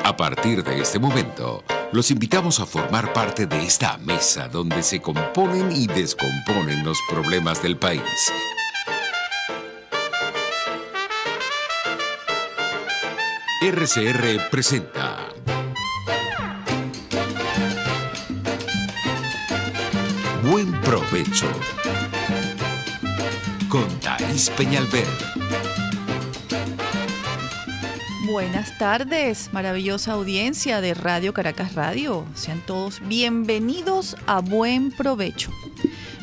A partir de este momento, los invitamos a formar parte de esta mesa donde se componen y descomponen los problemas del país. RCR presenta Buen Provecho con Thaís Peñalver. Buenas tardes, maravillosa audiencia de Radio Caracas Radio. Sean todos bienvenidos a Buen Provecho.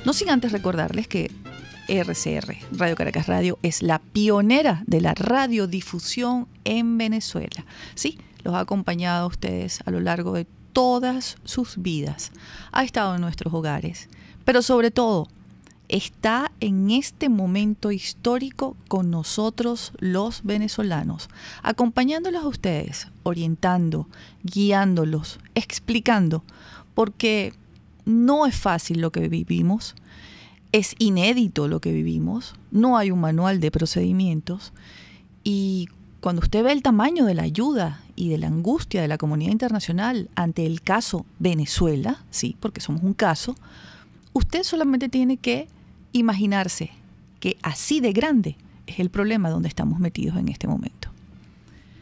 No sin antes recordarles que RCR, Radio Caracas Radio, es la pionera de la radiodifusión en Venezuela. Sí, los ha acompañado a ustedes a lo largo de todas sus vidas. Ha estado en nuestros hogares, pero sobre todo está en este momento histórico con nosotros los venezolanos, acompañándolos a ustedes, orientando, guiándolos, explicando, porque no es fácil lo que vivimos, es inédito lo que vivimos, no hay un manual de procedimientos y cuando usted ve el tamaño de la ayuda y de la angustia de la comunidad internacional ante el caso Venezuela, sí, porque somos un caso, usted solamente tiene que imaginarse que así de grande es el problema donde estamos metidos en este momento.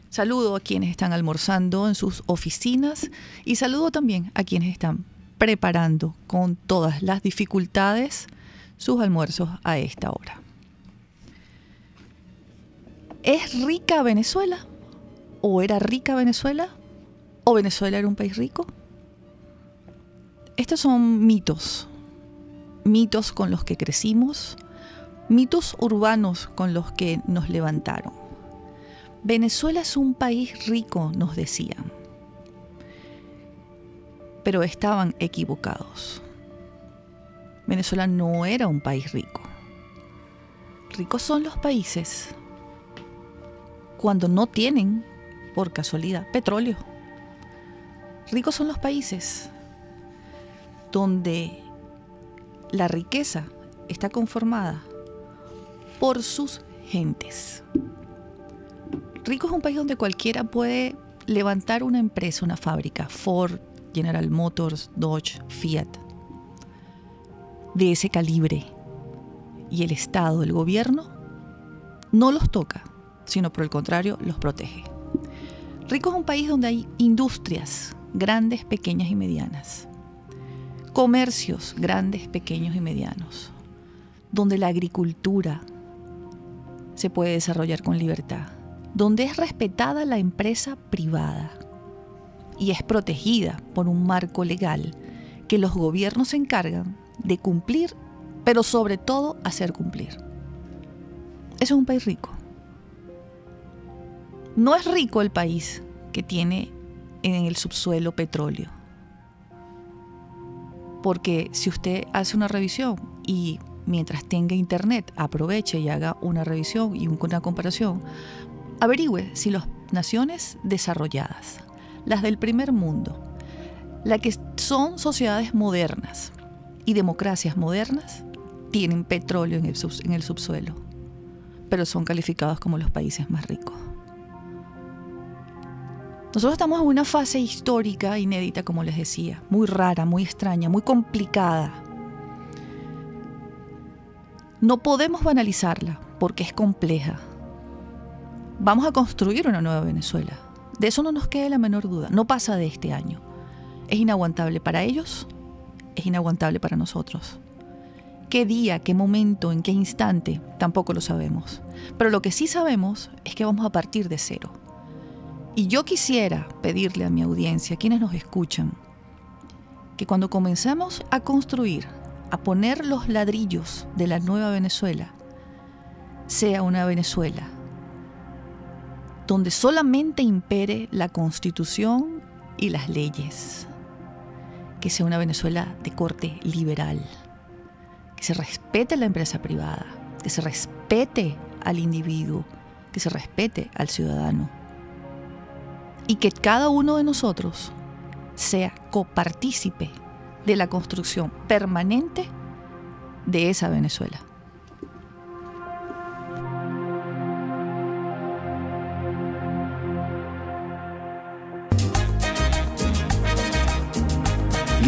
Saludo a quienes están almorzando en sus oficinas y saludo también a quienes están preparando con todas las dificultades sus almuerzos a esta hora. ¿Es rica Venezuela? ¿O era rica Venezuela? ¿O Venezuela era un país rico? Estos son mitos con los que crecimos, mitos urbanos con los que nos levantaron. Venezuela es un país rico, nos decían, pero estaban equivocados. Venezuela no era un país rico. Ricos son los países cuando no tienen, por casualidad, petróleo. Ricos son los países donde la riqueza está conformada por sus gentes. Rico es un país donde cualquiera puede levantar una empresa, una fábrica, Ford, General Motors, Dodge, Fiat, de ese calibre. Y el Estado, el gobierno, no los toca, sino por el contrario, los protege. Rico es un país donde hay industrias, grandes, pequeñas y medianas. Comercios grandes, pequeños y medianos, donde la agricultura se puede desarrollar con libertad, donde es respetada la empresa privada y es protegida por un marco legal que los gobiernos se encargan de cumplir, pero sobre todo hacer cumplir. Eso es un país rico. No es rico el país que tiene en el subsuelo petróleo. Porque si usted hace una revisión y mientras tenga internet aproveche y haga una revisión y una comparación, averigüe si las naciones desarrolladas, las del primer mundo, las que son sociedades modernas y democracias modernas, tienen petróleo en el subsuelo, pero son calificados como los países más ricos. Nosotros estamos en una fase histórica inédita, como les decía, muy rara, muy extraña, muy complicada. No podemos banalizarla porque es compleja. Vamos a construir una nueva Venezuela. De eso no nos queda la menor duda. No pasa de este año. Es inaguantable para ellos, es inaguantable para nosotros. ¿Qué día, qué momento, en qué instante? Tampoco lo sabemos. Pero lo que sí sabemos es que vamos a partir de cero. Y yo quisiera pedirle a mi audiencia, a quienes nos escuchan, que cuando comencemos a construir, a poner los ladrillos de la nueva Venezuela, sea una Venezuela donde solamente impere la Constitución y las leyes, que sea una Venezuela de corte liberal, que se respete la empresa privada, que se respete al individuo, que se respete al ciudadano. Y que cada uno de nosotros sea copartícipe de la construcción permanente de esa Venezuela.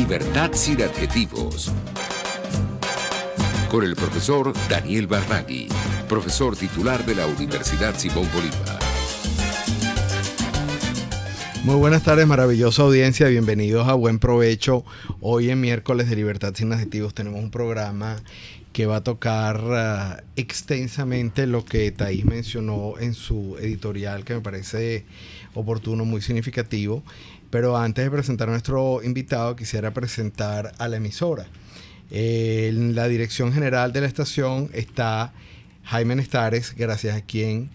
Libertad sin adjetivos. Con el profesor Daniel Barnaghi, profesor titular de la Universidad Simón Bolívar. Muy buenas tardes, maravillosa audiencia, bienvenidos a Buen Provecho. Hoy en miércoles de Libertad sin adjetivos tenemos un programa que va a tocar extensamente lo que Thais mencionó en su editorial, que me parece oportuno, muy significativo. Pero antes de presentar a nuestro invitado, quisiera presentar a la emisora. En la dirección general de la estación está Jaime Nestares, gracias a quien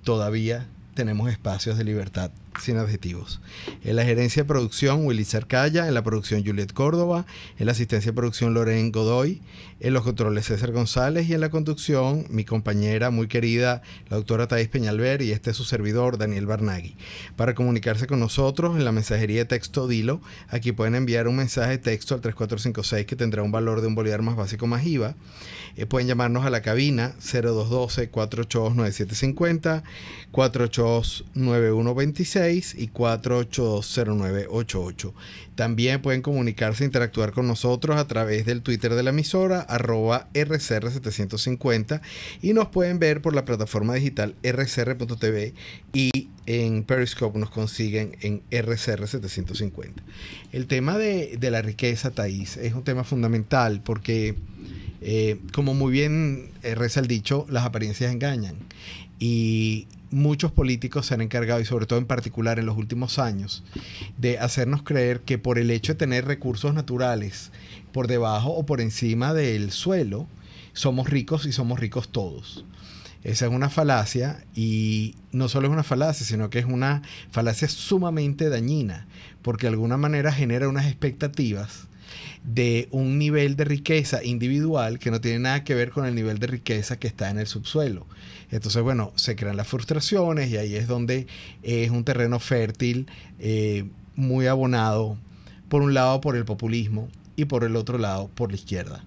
todavía tenemos espacios de libertad sin adjetivos. En la gerencia de producción, Willy Cercaya. En la producción, Juliet Córdoba. En la asistencia de producción, Loren Godoy. En los controles, César González. Y en la conducción, mi compañera muy querida, la doctora Thais Peñalver, y este es su servidor, Daniel Barnaghi. Para comunicarse con nosotros en la mensajería de texto Dilo, aquí pueden enviar un mensaje de texto al 3456 que tendrá un valor de $1 más básico más IVA. Pueden llamarnos a la cabina 0212-482-9750, 482-9126 y 4820988. También pueden comunicarse e interactuar con nosotros a través del Twitter de la emisora, @RCR750, y nos pueden ver por la plataforma digital rcr.tv, y en Periscope nos consiguen en RCR750. El tema de la riqueza, Thais, es un tema fundamental porque como muy bien reza el dicho, las apariencias engañan, y muchos políticos se han encargado, y sobre todo en particular en los últimos años, de hacernos creer que por el hecho de tener recursos naturales por debajo o por encima del suelo, somos ricos y somos ricos todos. Esa es una falacia, y no solo es una falacia, sino que es una falacia sumamente dañina, porque de alguna manera genera unas expectativas de un nivel de riqueza individual que no tiene nada que ver con el nivel de riqueza que está en el subsuelo. Entonces, bueno, se crean las frustraciones, y ahí es donde es un terreno fértil, muy abonado, por un lado por el populismo y por el otro lado por la izquierda,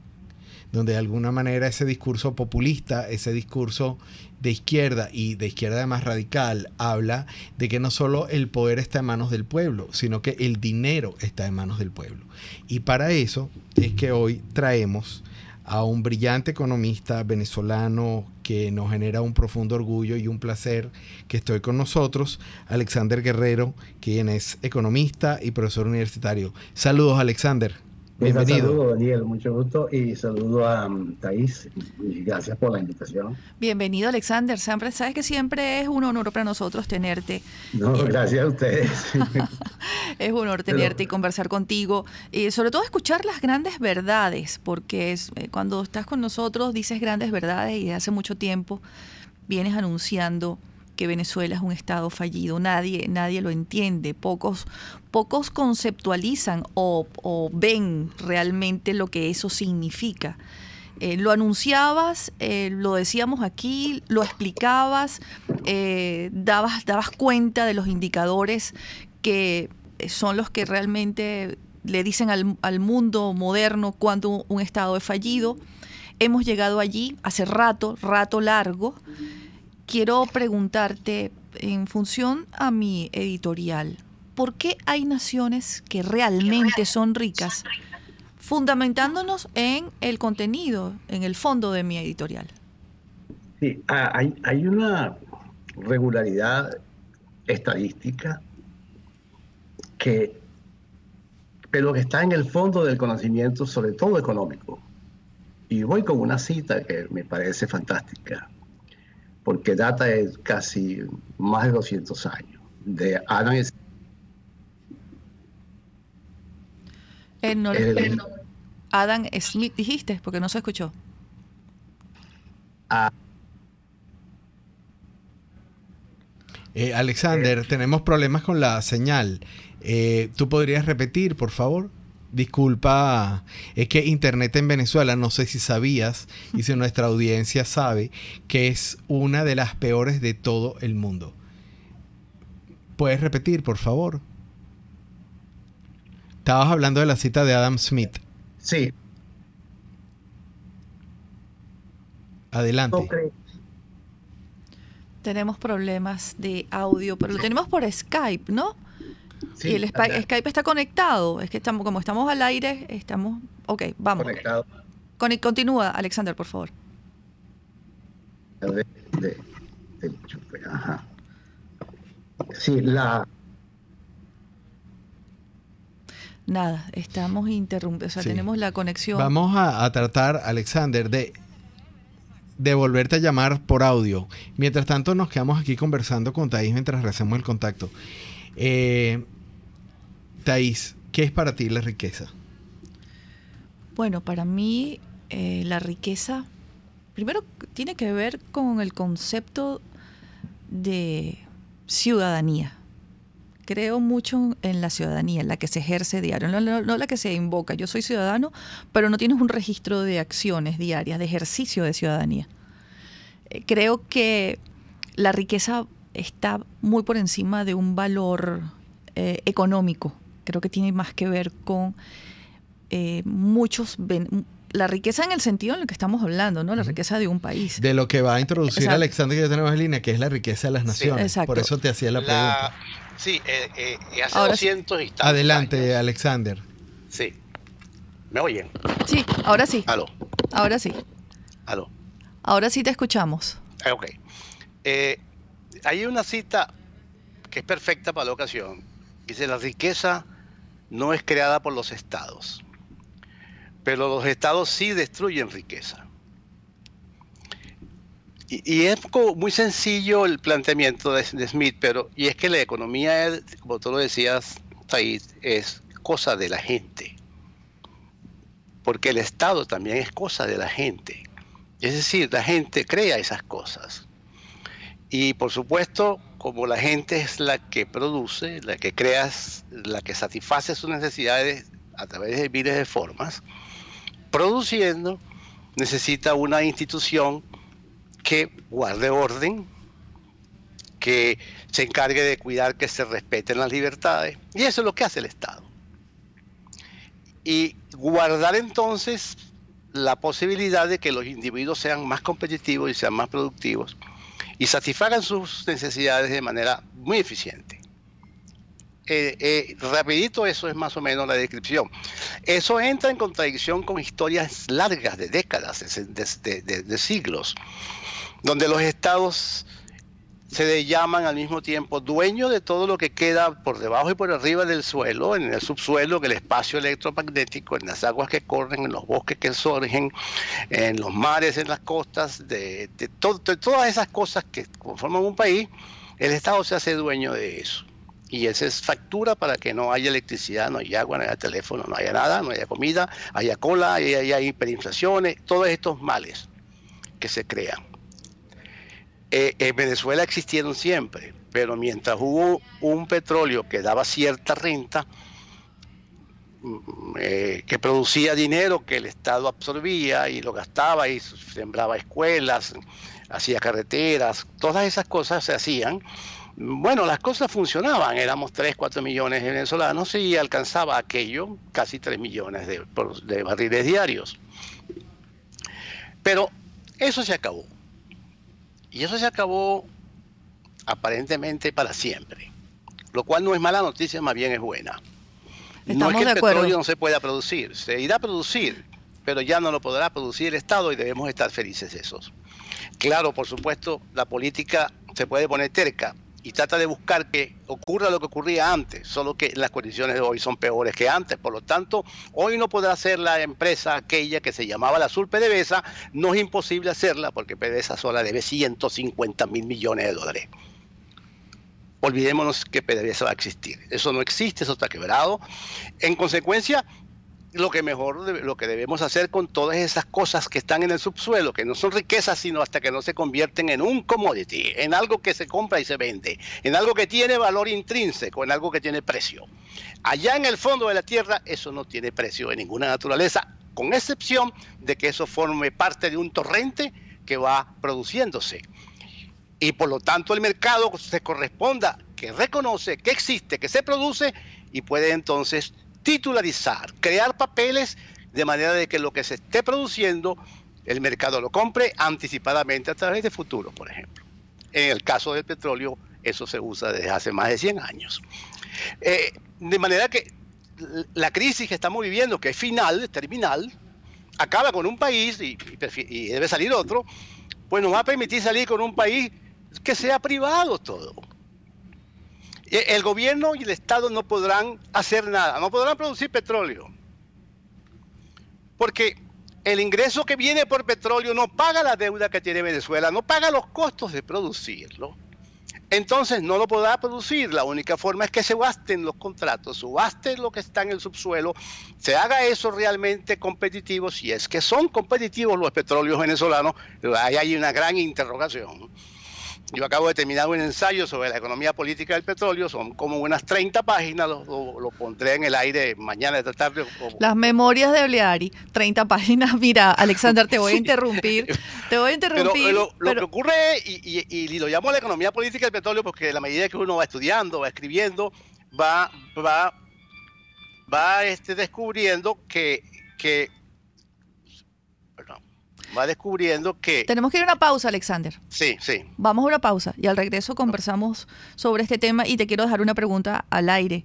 donde de alguna manera ese discurso populista, ese discurso de izquierda, y de izquierda además radical, habla de que no solo el poder está en manos del pueblo, sino que el dinero está en manos del pueblo. Y para eso es que hoy traemos a un brillante economista venezolano que nos genera un profundo orgullo y un placer que estoy con nosotros, Alexander Guerrero, quien es economista y profesor universitario. Saludos, Alexander. Bienvenido. Saludos, Daniel, mucho gusto, y saludo a Thais, y gracias por la invitación. Bienvenido, Alexander. Siempre, sabes que siempre es un honor para nosotros tenerte. No, gracias a ustedes. Es un honor tenerte y conversar contigo, y sobre todo escuchar las grandes verdades, porque cuando estás con nosotros dices grandes verdades, y desde hace mucho tiempo vienes anunciando que Venezuela es un estado fallido. Nadie lo entiende. Pocos conceptualizan o ven realmente lo que eso significa. Lo anunciabas, lo decíamos aquí, lo explicabas, dabas cuenta de los indicadores que son los que realmente le dicen al mundo moderno cuando un estado es fallido. Hemos llegado allí hace rato largo. Quiero preguntarte, en función a mi editorial, ¿por qué hay naciones que realmente son ricas? Fundamentándonos en el contenido, en el fondo de mi editorial. Sí, hay una regularidad estadística pero que está en el fondo del conocimiento, sobre todo económico. Y voy con una cita que me parece fantástica, porque data de casi más de 200 años, de Adam Adam Smith dijiste, porque no se escuchó. Alexander, tenemos problemas con la señal. ¿Tú podrías repetir, por favor? Disculpa, es que internet en Venezuela, no sé si sabías y si nuestra audiencia sabe, que es una de las peores de todo el mundo. ¿Puedes repetir, por favor? Estabas hablando de la cita de Adam Smith. Sí. Adelante. Okay. Tenemos problemas de audio, pero lo tenemos por Skype, ¿no? Sí, y el Skype está conectado. Es que estamos, como estamos al aire, estamos... Ok, vamos. Conectado. Continúa, Alexander, por favor. Del enchufe, ajá. Sí, Nada, estamos interrumpidos, o sea, Sí. tenemos la conexión. Vamos a tratar, Alexander, de volverte a llamar por audio. Mientras tanto, nos quedamos aquí conversando con Thaís mientras hacemos el contacto. Thaís, ¿qué es para ti la riqueza? Bueno, para mí la riqueza, primero tiene que ver con el concepto de ciudadanía. Creo mucho en la ciudadanía, en la que se ejerce diario, no la que se invoca. Yo soy ciudadano, pero no tienes un registro de acciones diarias, de ejercicio de ciudadanía. Creo que la riqueza está muy por encima de un valor económico. Creo que tiene más que ver con la riqueza en el sentido en el que estamos hablando, ¿no? La riqueza de un país. De lo que va a introducir Exacto. Alexander, que ya tenemos en línea, que es la riqueza de las naciones. Exacto. Por eso te hacía la pregunta. Sí, hace Ahora 200 y tantos Adelante, años. Alexander. Sí. ¿Me oyen? Sí, ahora sí. Aló, Ahora sí. aló. Ahora sí te escuchamos. Ok. Hay una cita que es perfecta para la ocasión. Dice, la riqueza no es creada por los estados, pero los estados sí destruyen riqueza. Y es como muy sencillo el planteamiento de Smith, y es que la economía, como tú lo decías, Thaís, es cosa de la gente. Porque el Estado también es cosa de la gente. Es decir, la gente crea esas cosas. Y por supuesto, como la gente es la que produce, la que crea, la que satisface sus necesidades a través de miles de formas, produciendo necesita una institución que guarde orden, que se encargue de cuidar que se respeten las libertades. Y eso es lo que hace el Estado. Y guardar entonces la posibilidad de que los individuos sean más competitivos y sean más productivos y satisfagan sus necesidades de manera muy eficiente. Rapidito, eso es más o menos la descripción. Eso entra en contradicción con historias largas de décadas, de siglos, donde los estados se llaman al mismo tiempo dueños de todo lo que queda por debajo y por arriba del suelo, en el subsuelo, en el espacio electromagnético, en las aguas que corren, en los bosques que surgen, en los mares, en las costas, de todas esas cosas que conforman un país. El Estado se hace dueño de eso. Y esa es factura para que no haya electricidad, no haya agua, no haya teléfono, no haya nada, no haya comida, haya cola, haya hiperinflaciones, todos estos males que se crean. En Venezuela existieron siempre, pero mientras hubo un petróleo que daba cierta renta, que producía dinero que el Estado absorbía y lo gastaba y sembraba escuelas, hacía carreteras, todas esas cosas se hacían. Bueno, las cosas funcionaban, éramos 3, 4 millones de venezolanos y alcanzaba aquello casi 3 millones de barriles diarios. Pero eso se acabó. Y eso se acabó aparentemente para siempre, lo cual no es mala noticia, más bien es buena. No es que el petróleo no se pueda producir, se irá a producir, pero ya no lo podrá producir el Estado y debemos estar felices de esos. Claro, por supuesto, la política se puede poner terca y trata de buscar que ocurra lo que ocurría antes, solo que las condiciones de hoy son peores que antes. Por lo tanto, hoy no podrá ser la empresa aquella que se llamaba la Sur PDVSA, no es imposible hacerla porque PDVSA sola debe 150.000 millones de dólares. Olvidémonos que PDVSA va a existir. Eso no existe, eso está quebrado. En consecuencia, lo que debemos hacer con todas esas cosas que están en el subsuelo, que no son riquezas, sino hasta que no se convierten en un commodity, en algo que se compra y se vende, en algo que tiene valor intrínseco, en algo que tiene precio. Allá en el fondo de la tierra, eso no tiene precio de ninguna naturaleza, con excepción de que eso forme parte de un torrente que va produciéndose. Y por lo tanto el mercado se corresponda, que reconoce que existe, que se produce y puede entonces titularizar, crear papeles de manera de que lo que se esté produciendo el mercado lo compre anticipadamente a través de futuros, por ejemplo. En el caso del petróleo eso se usa desde hace más de 100 años. De manera que la crisis que estamos viviendo, que es terminal, acaba con un país y debe salir otro, pues nos va a permitir salir con un país que sea privado todo. El gobierno y el Estado no podrán hacer nada, no podrán producir petróleo, porque el ingreso que viene por petróleo no paga la deuda que tiene Venezuela, no paga los costos de producirlo. Entonces no lo podrá producir. La única forma es que se subasten los contratos, subasten lo que está en el subsuelo, se haga eso realmente competitivo. Si es que son competitivos los petróleos venezolanos, ahí hay una gran interrogación. Yo acabo de terminar un ensayo sobre la economía política del petróleo, son como unas 30 páginas, lo pondré en el aire mañana esta tarde. Las memorias de Oleari, 30 páginas. Mira, Alexander, te voy a interrumpir. Pero lo que ocurre, y lo llamo la economía política del petróleo, porque a la medida que uno va estudiando, va escribiendo, va descubriendo va descubriendo que... Tenemos que ir a una pausa, Alexander. Sí. Vamos a una pausa y al regreso conversamos sobre este tema y te quiero dejar una pregunta al aire.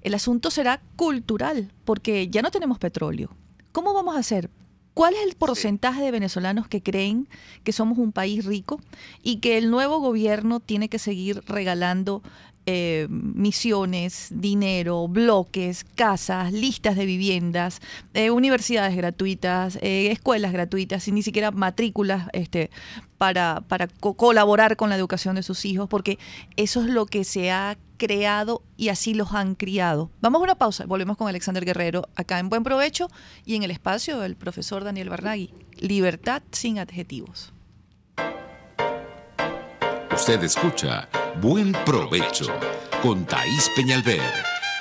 El asunto será cultural porque ya no tenemos petróleo. ¿Cómo vamos a hacer? ¿Cuál es el porcentaje de venezolanos que creen que somos un país rico y que el nuevo gobierno tiene que seguir regalando misiones, dinero, bloques, casas, listas de viviendas, universidades gratuitas, escuelas gratuitas y ni siquiera matrículas para colaborar con la educación de sus hijos? Porque eso es lo que se ha creado y así los han criado. Vamos a una pausa, volvemos con Alexander Guerrero acá en Buen Provecho y en el espacio del profesor Daniel Barnaghi. Libertad sin adjetivos. Usted escucha Buen Provecho con Thaís Peñalver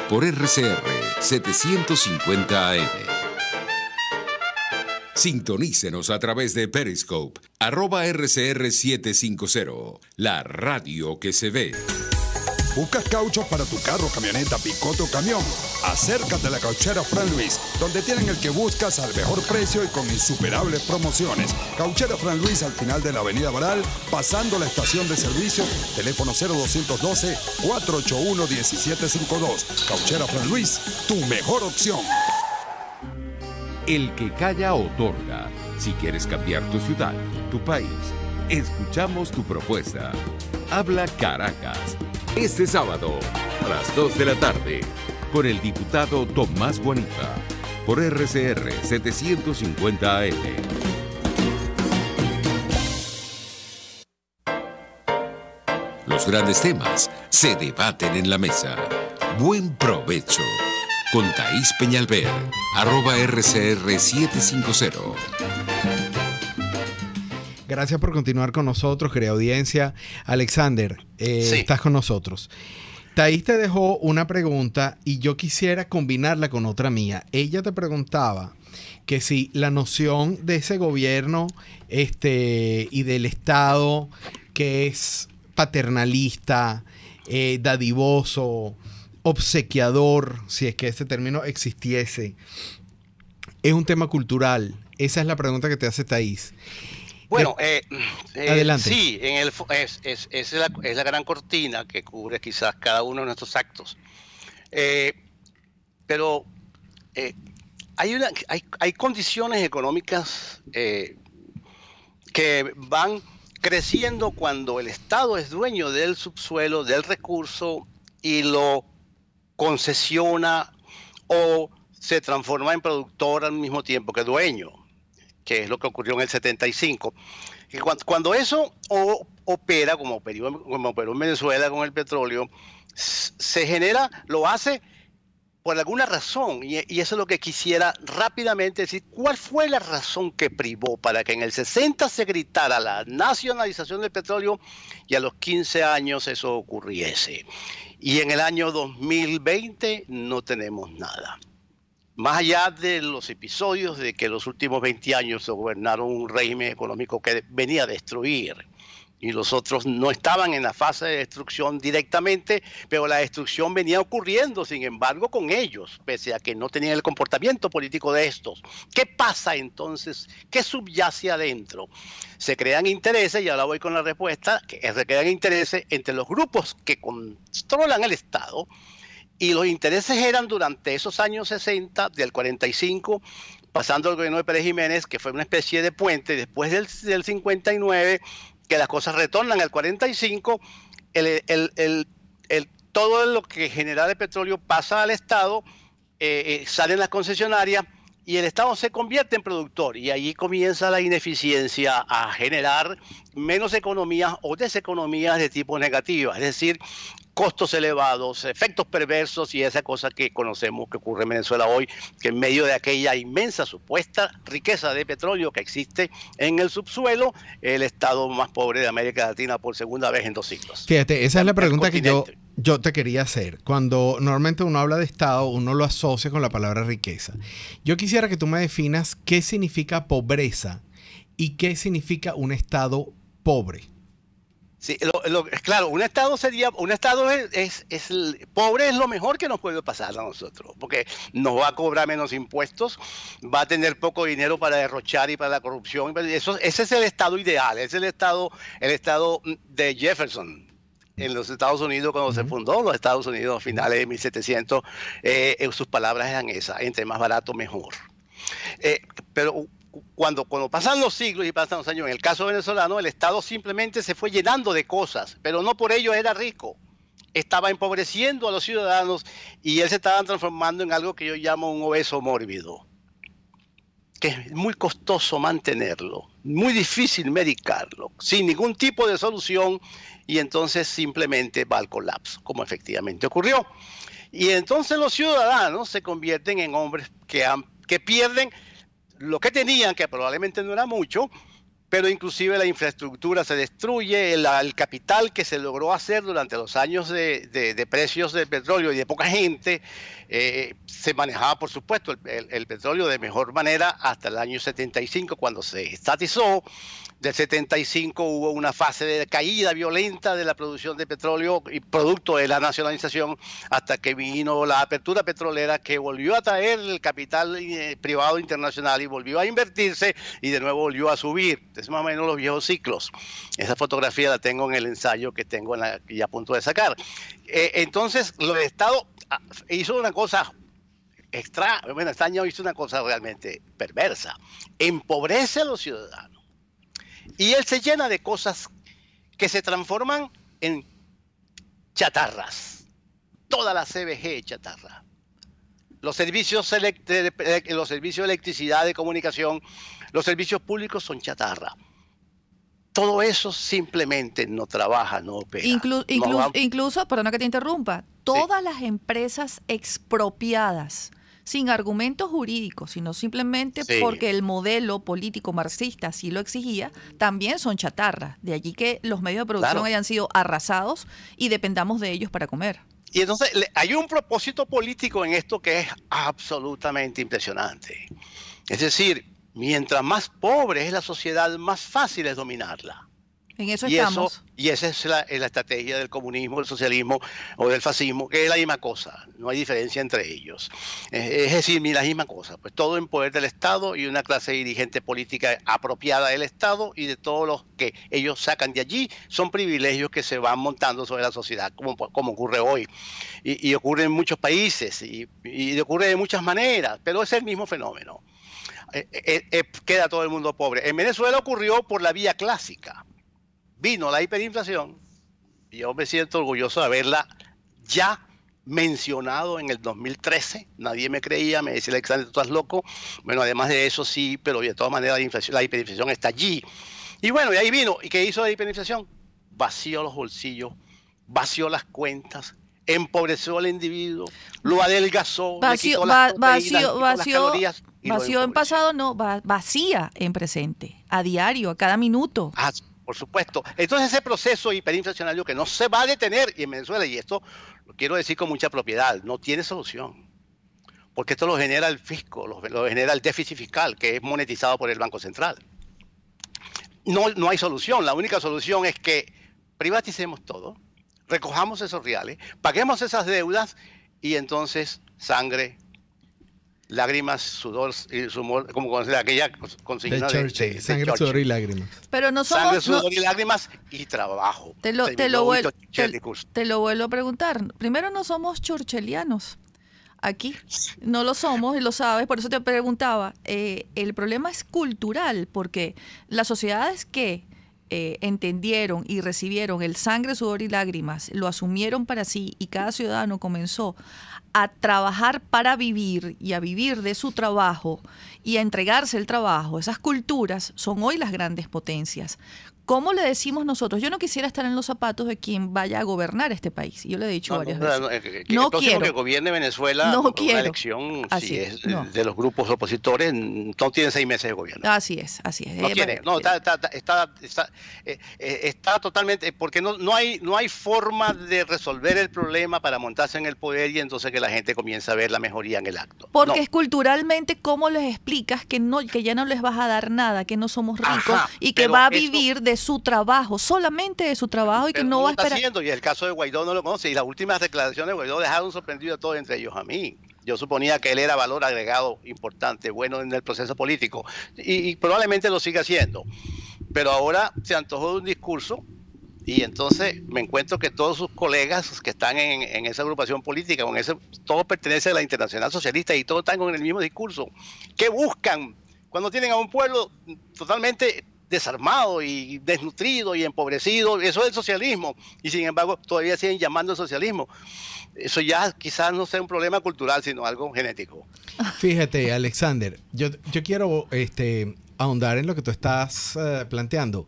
por RCR 750 AM. Sintonícenos a través de Periscope, @RCR750, la radio que se ve. ¿Buscas cauchos para tu carro, camioneta, picote o camión? Acércate a la Cauchera Fran Luis, donde tienen el que buscas al mejor precio y con insuperables promociones. Cauchera Fran Luis al final de la Avenida Baral, pasando la estación de servicio, teléfono 0212-481-1752. Cauchera Fran Luis, tu mejor opción. El que calla otorga. Si quieres cambiar tu ciudad, tu país, escuchamos tu propuesta. Habla Caracas. Este sábado, a las 2 de la tarde, con el diputado Tomás Guanipa, por RCR 750 AM. Los grandes temas se debaten en la mesa. Buen Provecho, con Thaís Peñalver, @RCR750. Gracias por continuar con nosotros, querida audiencia. Alexander, estás con nosotros. Thaís te dejó una pregunta y yo quisiera combinarla con otra mía. Ella te preguntaba que si la noción de ese gobierno y del Estado que es paternalista, dadivoso, obsequiador, si es que ese término existiese, es un tema cultural. Esa es la pregunta que te hace Thaís. Bueno, adelante. Sí, es la gran cortina que cubre quizás cada uno de nuestros actos. Pero hay condiciones económicas que van creciendo cuando el Estado es dueño del subsuelo, del recurso, y lo concesiona o se transforma en productor al mismo tiempo que dueño, que es lo que ocurrió en el 75. Y cuando eso opera, como operó en Venezuela con el petróleo, se genera, lo hace por alguna razón, y eso es lo que quisiera rápidamente decir. ¿Cuál fue la razón que privó para que en el 60 se gritara la nacionalización del petróleo y a los 15 años eso ocurriese? Y en el año 2020 no tenemos nada. Más allá de los episodios de que los últimos 20 años se gobernaron un régimen económico que venía a destruir y los otros no estaban en la fase de destrucción directamente, pero la destrucción venía ocurriendo, sin embargo, con ellos, pese a que no tenían el comportamiento político de estos. ¿Qué pasa entonces? ¿Qué subyace adentro? Se crean intereses, y ahora voy con la respuesta, que se crean intereses entre los grupos que controlan el Estado, y los intereses eran durante esos años 60, del 45, pasando al gobierno de Pérez Jiménez, que fue una especie de puente, después del 59, que las cosas retornan al 45, todo lo que genera de petróleo pasa al Estado, salen las concesionarias, y el Estado se convierte en productor, y allí comienza la ineficiencia a generar menos economías o deseconomías de tipo negativa, es decir, costos elevados, efectos perversos y esa cosa que conocemos que ocurre en Venezuela hoy, que en medio de aquella inmensa supuesta riqueza de petróleo que existe en el subsuelo, el estado más pobre de América Latina por segunda vez en 2 siglos. Fíjate, esa es la pregunta que yo te quería hacer. Cuando normalmente uno habla de estado, uno lo asocia con la palabra riqueza. Yo quisiera que tú me definas qué significa pobreza y qué significa un estado pobre. Sí, claro, un estado pobre es lo mejor que nos puede pasar a nosotros, porque nos va a cobrar menos impuestos, va a tener poco dinero para derrochar y para la corrupción. Ese es el estado ideal, es el estado de Jefferson en los Estados Unidos cuando se fundó los Estados Unidos a finales de 1700. Sus palabras eran esas: entre más barato mejor. Pero cuando pasan los siglos y pasan los años, en el caso venezolano, el Estado simplemente se fue llenando de cosas, pero no por ello era rico. Estaba empobreciendo a los ciudadanos y él se estaba transformando en algo que yo llamo un obeso mórbido, que es muy costoso mantenerlo, muy difícil medicarlo, sin ningún tipo de solución, y entonces simplemente va al colapso, como efectivamente ocurrió. Y entonces los ciudadanos se convierten en hombres que pierden lo que tenían, que probablemente no era mucho, pero inclusive la infraestructura se destruye, el capital que se logró hacer durante los años de precios del petróleo y de poca gente, se manejaba, por supuesto, el petróleo de mejor manera hasta el año 75, cuando se estatizó. Del 75 hubo una fase de caída violenta de la producción de petróleo y producto de la nacionalización, hasta que vino la apertura petrolera, que volvió a traer el capital privado internacional y volvió a invertirse y de nuevo volvió a subir. Es más o menos los viejos ciclos. Esa fotografía la tengo en el ensayo que tengo y a punto de sacar. Entonces, el Estado hizo una cosa este año hizo una cosa realmente perversa. Empobrece a los ciudadanos. Y él se llena de cosas que se transforman en chatarras. Toda la CBG es chatarra. Los servicios de electricidad, de comunicación, los servicios públicos son chatarra. Todo eso simplemente no trabaja, no opera. Incluso, perdona que te interrumpa, todas las empresas expropiadas, sin argumentos jurídicos, sino simplemente porque el modelo político marxista así lo exigía, también son chatarras. De allí que los medios de producción hayan sido arrasados y dependamos de ellos para comer. Y entonces hay un propósito político en esto que es absolutamente impresionante. Es decir, mientras más pobre es la sociedad, más fácil es dominarla. En eso estamos. Y esa es la estrategia del comunismo, del socialismo o del fascismo, que es la misma cosa, no hay diferencia entre ellos. Es decir, la misma cosa, pues todo en poder del Estado y una clase dirigente política apropiada del Estado, y de todos los que ellos sacan de allí son privilegios que se van montando sobre la sociedad, como ocurre hoy. Y ocurre en muchos países y ocurre de muchas maneras, pero es el mismo fenómeno. Queda todo el mundo pobre. En Venezuela ocurrió por la vía clásica. Vino la hiperinflación, y yo me siento orgulloso de haberla ya mencionado en el 2013. Nadie me creía, me decía: Alexander, tú estás loco. Bueno, además de eso sí, pero de todas maneras la hiperinflación está allí. Y bueno, y ahí vino. ¿Y qué hizo la hiperinflación? Vació los bolsillos, vació las cuentas, empobreció al individuo, lo adelgazó, le quitó las proteínas, las calorías. Vació en pasado, no, vacía en presente, a diario, a cada minuto. Por supuesto. Entonces ese proceso hiperinflacionario que no se va a detener, y en Venezuela, y esto lo quiero decir con mucha propiedad, no tiene solución. Porque esto lo genera el fisco, lo genera el déficit fiscal, que es monetizado por el Banco Central. no hay solución. La única solución es que privaticemos todo, recojamos esos reales, paguemos esas deudas y entonces sangre, lágrimas, sudor y sudor, como conocer aquella consigna de sangre, sudor y lágrimas. Pero no somos, sangre, sudor y lágrimas y trabajo. Te lo vuelvo a preguntar. Primero, no somos churchillianos. Aquí no lo somos y lo sabes, por eso te preguntaba. El problema es cultural, porque las sociedades que entendieron y recibieron el sangre, sudor y lágrimas, lo asumieron para sí y cada ciudadano comenzó a trabajar para vivir y a vivir de su trabajo y a entregarse el trabajo, esas culturas son hoy las grandes potencias. ¿Cómo le decimos nosotros? Yo no quisiera estar en los zapatos de quien vaya a gobernar este país. Yo le he dicho varias veces. No quiero que gobierne Venezuela no una quiero. Elección, si es de los grupos opositores, no tiene 6 meses de gobierno. Así es. No tiene, está totalmente, porque no hay forma de resolver el problema para montarse en el poder y entonces que la gente comience a ver la mejoría en el acto. Porque es culturalmente, ¿cómo les explicas que ya no les vas a dar nada, que no somos ricos y que va a vivir de su trabajo, solamente de su trabajo y que no va a esperar? Y el caso de Guaidó no lo conoce, y las últimas declaraciones de Guaidó dejaron sorprendido a todos, entre ellos a mí. Yo suponía que él era valor agregado importante, bueno en el proceso político, y probablemente lo siga haciendo. Pero ahora se antojó de un discurso, y entonces me encuentro que todos sus colegas que están en esa agrupación política, todos pertenecen a la Internacional Socialista y todos están con el mismo discurso. ¿Qué buscan cuando tienen a un pueblo totalmente desarmado y desnutrido y empobrecido? Eso es el socialismo, y sin embargo todavía siguen llamando al socialismo. Eso ya quizás no sea un problema cultural, sino algo genético. Fíjate, Alexander, yo quiero ahondar en lo que tú estás planteando,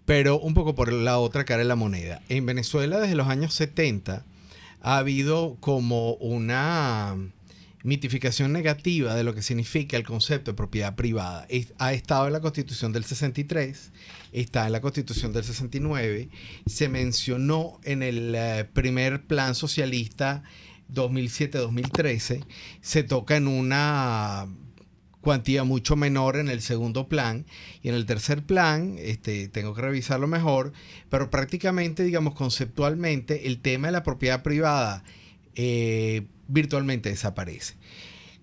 pero un poco por la otra cara de la moneda. En Venezuela desde los años 70 ha habido como una mitificación negativa de lo que significa el concepto de propiedad privada. Ha estado en la Constitución del 63, está en la Constitución del 69, se mencionó en el primer plan socialista 2007-2013, se toca en una cuantía mucho menor en el segundo plan, y en el tercer plan tengo que revisarlo mejor, pero prácticamente, digamos, conceptualmente el tema de la propiedad privada virtualmente desaparece.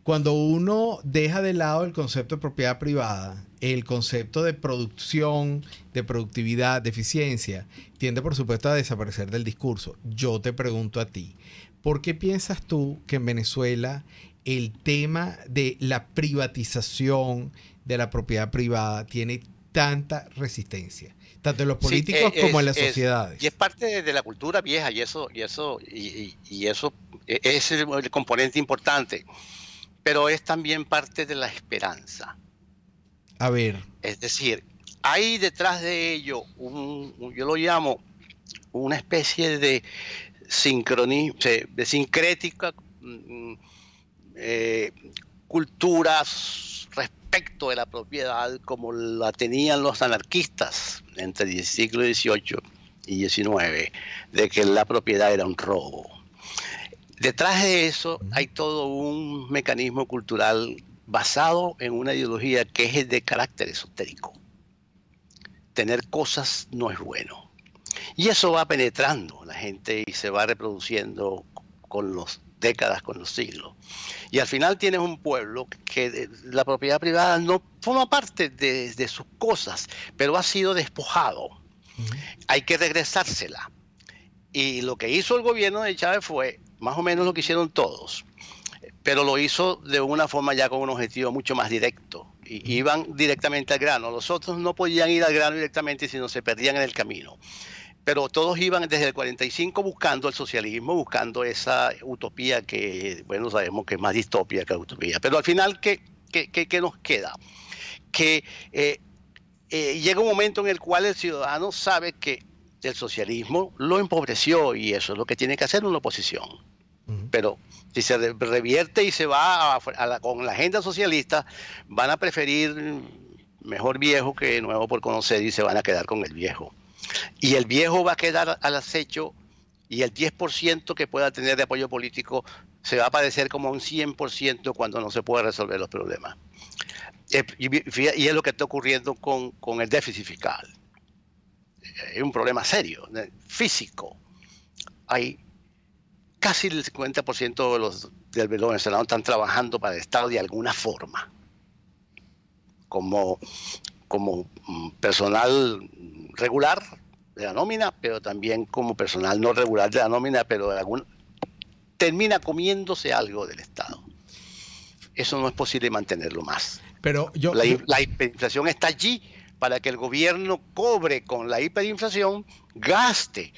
Cuando uno deja de lado el concepto de propiedad privada, el concepto de producción, de productividad, de eficiencia, tiende por supuesto a desaparecer del discurso. Yo te pregunto a ti, ¿por qué piensas tú que en Venezuela el tema de la privatización de la propiedad privada tiene tanta resistencia, tanto en los políticos como en las sociedades? Y es parte de la cultura vieja, y eso es el componente importante, pero es también parte de la esperanza. A ver. Es decir, hay detrás de ello yo lo llamo una especie de sincrética culturas respecto de la propiedad como la tenían los anarquistas entre el siglo XVIII y XIX, de que la propiedad era un robo. Detrás de eso hay todo un mecanismo cultural basado en una ideología que es de carácter esotérico. Tener cosas no es bueno. Y eso va penetrando la gente y se va reproduciendo con las décadas, con los siglos. Y al final tienes un pueblo que la propiedad privada no forma parte de sus cosas, pero ha sido despojado. Hay que regresársela. Y lo que hizo el gobierno de Chávez fue más o menos lo que hicieron todos, pero lo hizo de una forma ya con un objetivo mucho más directo. Y iban directamente al grano. Los otros no podían ir al grano directamente, sino se perdían en el camino. Pero todos iban desde el 45 buscando el socialismo, buscando esa utopía que, bueno, sabemos que es más distopia que utopía. Pero al final, ¿qué nos queda? Que llega un momento en el cual el ciudadano sabe que el socialismo lo empobreció y eso es lo que tiene que hacer una oposición. Pero si se revierte y se va con la agenda socialista, van a preferir mejor viejo que nuevo por conocer y se van a quedar con el viejo. Y el viejo va a quedar al acecho y el 10% que pueda tener de apoyo político se va a parecer como un 100% cuando no se puede resolver los problemas. Y es lo que está ocurriendo con el déficit fiscal. Es un problema serio, físico. Hay casi el 50% de los del venezolano están trabajando para el Estado de alguna forma, como personal regular de la nómina, pero también como personal no regular de la nómina, pero termina comiéndose algo del Estado. Eso no es posible mantenerlo más. Pero la hiperinflación está allí para que el gobierno cobre con la hiperinflación, gaste.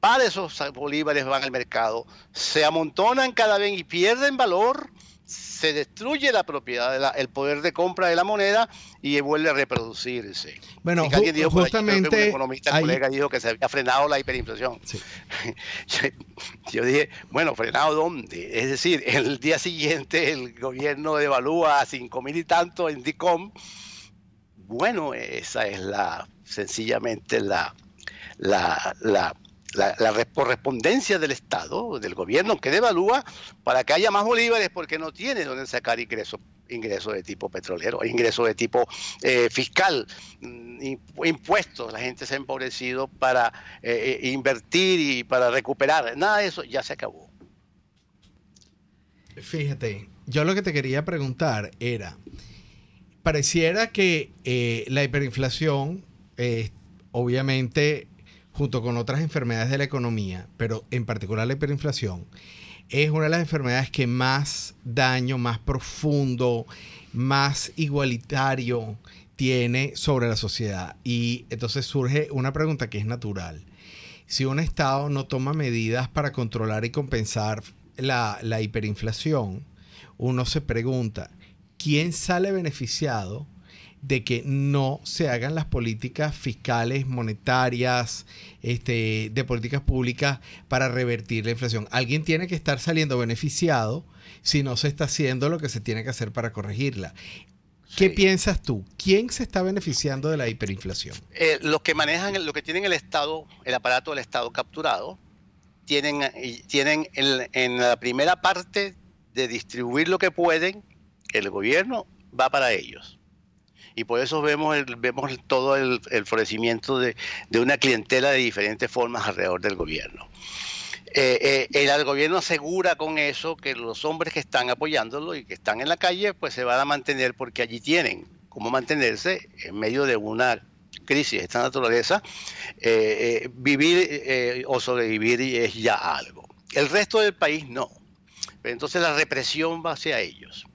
Para esos bolívares van al mercado, se amontonan cada vez y pierden valor, se destruye la propiedad, el poder de compra de la moneda y vuelve a reproducirse. Bueno, justamente un economista, colega, dijo que se había frenado la hiperinflación. Sí. Yo dije, bueno, ¿frenado dónde? Es decir, el día siguiente el gobierno devalúa a 5.000 y tanto en DICOM. Bueno, esa es sencillamente la correspondencia del Estado, del gobierno, que devalúa para que haya más bolívares, porque no tiene donde sacar ingresos de tipo petrolero, ingresos de tipo fiscal, impuestos. La gente se ha empobrecido para invertir y para recuperar. Nada de eso ya se acabó. Fíjate, yo lo que te quería preguntar era, pareciera que la hiperinflación, obviamente, junto con otras enfermedades de la economía, pero en particular la hiperinflación, es una de las enfermedades que más daño, más profundo, más igualitario tiene sobre la sociedad. Y entonces surge una pregunta que es natural. Si un Estado no toma medidas para controlar y compensar la hiperinflación, uno se pregunta, ¿quién sale beneficiado de que no se hagan las políticas fiscales, monetarias, de políticas públicas para revertir la inflación? Alguien tiene que estar saliendo beneficiado si no se está haciendo lo que se tiene que hacer para corregirla. ¿Qué piensas tú? ¿Quién se está beneficiando de la hiperinflación? Los que manejan, lo que tienen el Estado, el aparato del Estado capturado, tienen en la primera parte de distribuir lo que pueden, el gobierno va para ellos. Y por eso vemos todo el florecimiento de una clientela de diferentes formas alrededor del gobierno. El gobierno asegura con eso que los hombres que están apoyándolo y que están en la calle, pues se van a mantener porque allí tienen cómo mantenerse en medio de una crisis de esta naturaleza. Vivir o sobrevivir es ya algo. El resto del país no. Pero entonces la represión va hacia ellos.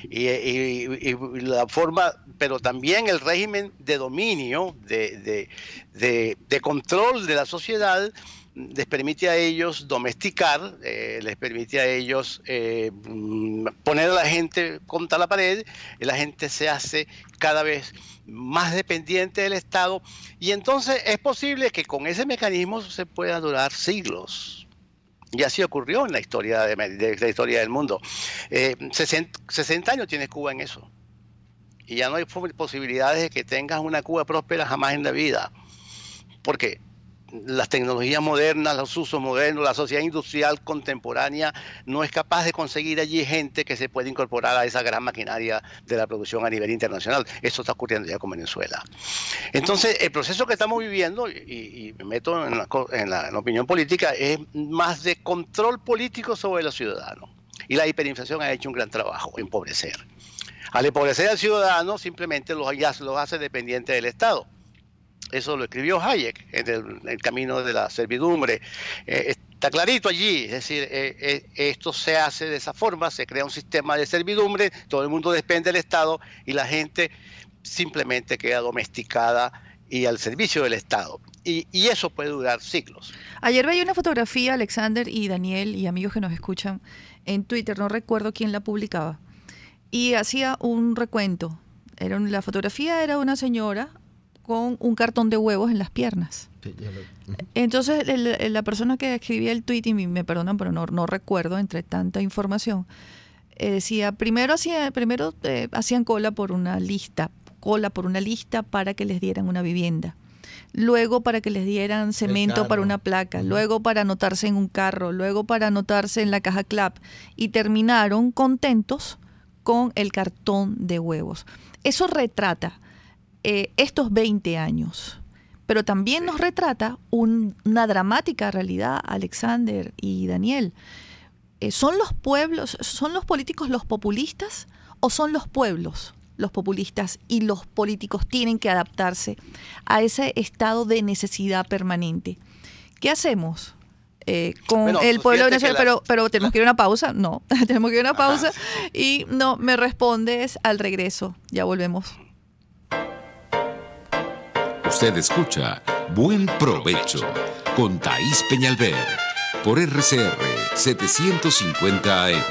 Y la forma, pero también el régimen de dominio, de control de la sociedad, les permite a ellos domesticar, les permite a ellos poner a la gente contra la pared, y la gente se hace cada vez más dependiente del Estado, y entonces es posible que con ese mecanismo se pueda durar siglos. Y así ocurrió en la historia de la historia del mundo. 60 años tiene Cuba en eso. Y ya no hay posibilidades de que tengas una Cuba próspera jamás en la vida. Porque las tecnologías modernas, los usos modernos, la sociedad industrial contemporánea no es capaz de conseguir allí gente que se pueda incorporar a esa gran maquinaria de la producción a nivel internacional. Eso está ocurriendo ya con Venezuela. Entonces, el proceso que estamos viviendo, y me meto en la opinión política, es más de control político sobre los ciudadanos. Y la hiperinflación ha hecho un gran trabajo, empobrecer. Al empobrecer al ciudadano, simplemente los hace dependientes del Estado. Eso lo escribió Hayek en el camino de la servidumbre. Está clarito allí, es decir, esto se hace de esa forma, se crea un sistema de servidumbre, todo el mundo depende del Estado y la gente simplemente queda domesticada y al servicio del Estado. Y eso puede durar siglos. Ayer veía una fotografía, Alexander y Daniel y amigos que nos escuchan en Twitter, no recuerdo quién la publicaba, y hacía un recuento. La fotografía era una señora con un cartón de huevos en las piernas. Sí, entonces la persona que escribía el tweet, y me perdonan, pero no recuerdo entre tanta información, decía, primero hacían cola por una lista para que les dieran una vivienda. luego para que les dieran cemento para una placa, luego para anotarse en un carro, luego para anotarse en la caja CLAP, y terminaron contentos con el cartón de huevos. Eso retrata estos 20 años, pero también nos retrata una dramática realidad, Alexander y Daniel. ¿Son los pueblos, son los políticos los populistas o son los pueblos los populistas y los políticos tienen que adaptarse a ese estado de necesidad permanente? ¿Qué hacemos con el pueblo de Venezuela? Pero tenemos que ir a una pausa. No, tenemos que ir a una pausa. Y no, me respondes al regreso. Ya volvemos. Usted escucha Buen Provecho con Thaís Peñalver por RCR 750 AM.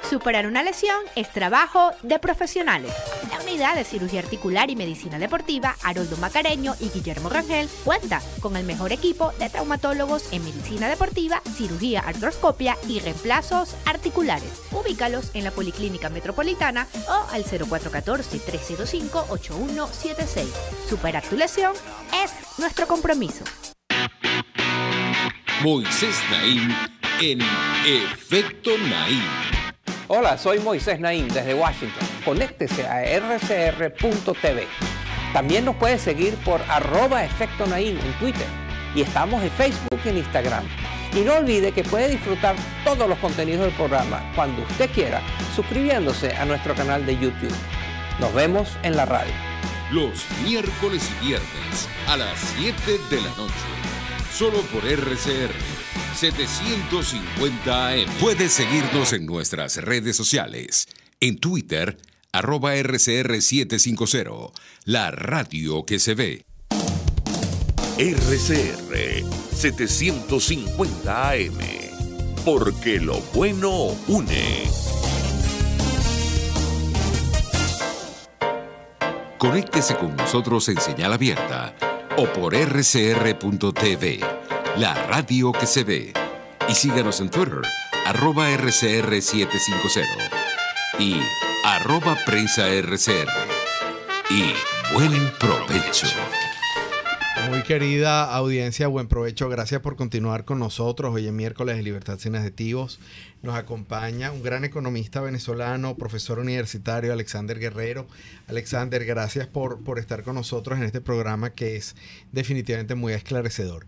Superar una lesión es trabajo de profesionales. La Unidad de Cirugía Articular y Medicina Deportiva Haroldo Macareño y Guillermo Rangel cuenta con el mejor equipo de traumatólogos en medicina deportiva, cirugía artroscopia y reemplazos articulares. Ubícalos en la Policlínica Metropolitana o al 0414-305-8176. Superar tu lesión es nuestro compromiso. Moisés Naim en Efecto Naim. Hola, soy Moisés Naim desde Washington. Conéctese a rcr.tv. También nos puede seguir por @Efecto Naim en Twitter. Y estamos en Facebook y en Instagram. Y no olvide que puede disfrutar todos los contenidos del programa cuando usted quiera, suscribiéndose a nuestro canal de YouTube. Nos vemos en la radio. Los miércoles y viernes a las 7 de la noche. Solo por RCR 750 AM. Puedes seguirnos en nuestras redes sociales. En Twitter, @RCR750. La radio que se ve. RCR 750 AM. Porque lo bueno une. Conéctese con nosotros en señal abierta o por rcr.tv, la radio que se ve. Y síganos en Twitter, @RCR750 y @PrensaRCR. Y buen provecho. Muy querida audiencia, buen provecho. Gracias por continuar con nosotros. Hoy es miércoles de Libertad Sin Adjetivos. Nos acompaña un gran economista venezolano, profesor universitario, Alexander Guerrero. Alexander, gracias por estar con nosotros en este programa que es definitivamente muy esclarecedor.